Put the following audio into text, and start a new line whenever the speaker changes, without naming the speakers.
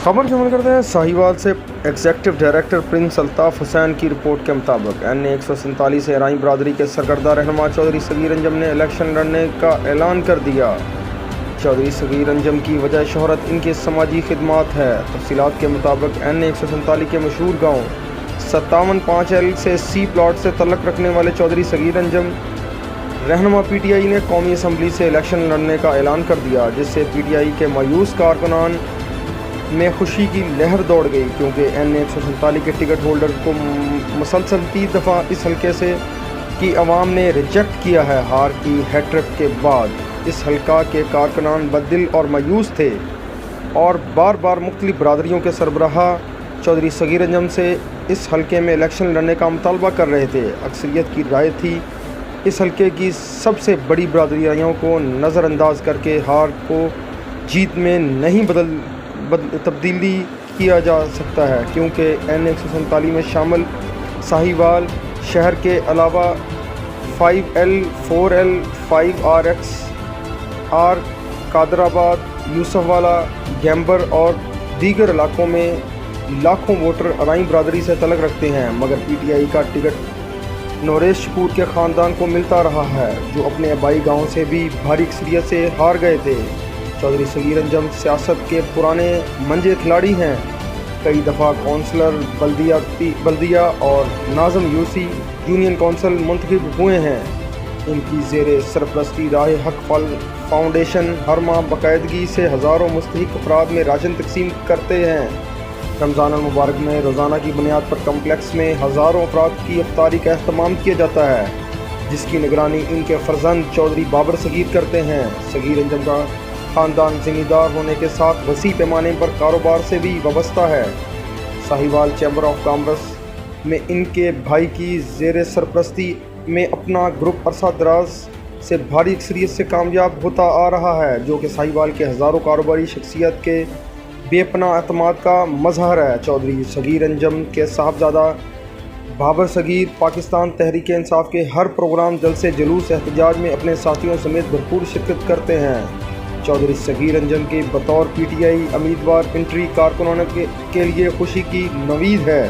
खबर शामिल करते हैं साहिवाल से। Executive director Prince Altaf Hussain की रिपोर्ट के मुताबिक NA 147 से ईरानी बरदरी के सरकर्दा रहनुमा चौधरी सगीर अंजम ने इलेक्शन लड़ने का ऐलान कर दिया। चौधरी सगीर अंजम की वजह शोहरत इनकी समाजी खिदमात है। तफसीलात के मुताबिक NA 147 के मशहूर गाँव 57-5L से C प्लाट से तल्लक रखने वाले चौधरी सगीर अंजम रहनुमा PTI ने कौमी असम्बली से इलेक्शन लड़ने का ऐलान कर दिया, जिससे PTI के मायूस कारकुनान में खुशी की लहर दौड़ गई, क्योंकि NA 147 के टिकट होल्डर को मुसलसल 3 दफ़ा इस हल्के से की आवाम ने रिजेक्ट किया है। हार की हैट्रिक के बाद इस हल्का के कारकुनान बददिल और मायूस थे और बार बार मुख्तलिफ बरादरियों के सरबराह चौधरी सगीर अंजम से इस हल्के में इलेक्शन लड़ने का मुतालबा कर रहे थे। अक्सरियत की राय थी इस हल्के की सबसे बड़ी बरादरियों को नज़रअंदाज करके हार को जीत में नहीं तब्दीली किया जा सकता है, क्योंकि NA 147 में शामिल साहिवाल शहर के अलावा 5L, 4L, 5RX, Kadrabad, यूसुफवाला, Gamber और दीगर इलाकों में लाखों वोटर ईरानी बरादरी से तल्लुक़ रखते हैं, मगर PTI का टिकट नौरेश शपूर के ख़ानदान को मिलता रहा है, जो अपने आबाई गाँव से भी भारी अक्सरियत से हार गए थे। चौधरी सगीर अंजम सियासत के पुराने मंजे खिलाड़ी हैं। कई दफ़ा कौंसलर बल्दिया और नाज़म यूसी यूनियन कौंसिल मुंतखब हुए हैं। इनकी ज़ेरे सरपरस्ती राह हक फाउंडेशन हर माह बाकायदगी से हज़ारों मुस्तहिक अफराद में राशन तकसीम करते हैं। रमज़ान मुबारक में रोज़ाना की बुनियाद पर कम्प्लेक्स में हज़ारों अफराद की इफ्तारी का अहतमाम किया जाता है, जिसकी निगरानी इनके फ़र्जंद चौधरी बाबर सगीर करते हैं। सगीर अंजम का ख़ानदान ज़मींदार होने के साथ वसी पैमाने पर कारोबार से भी वाबस्ता है। साहिवाल चैम्बर ऑफ कॉमर्स में इनके भाई की ज़ेर सरपरस्ती में अपना ग्रुप अरसा दराज से भारी अक्सरियत से कामयाब होता आ रहा है, जो कि साहिवाल के हज़ारों कारोबारी शख्सियत के बेपनाह एतमाद का मज़हर है। चौधरी सगीर अंजम के साहबजादा बाबर सगीर पाकिस्तान तहरीक इंसाफ के हर प्रोग्राम, जलसे, जुलूस, एहतजाज में अपने साथियों समेत भरपूर शिरकत करते हैं। चौधरी सगीर अंजम के बतौर PTI उम्मीदवार इंट्री कारकुनान के लिए खुशी की नवीद है।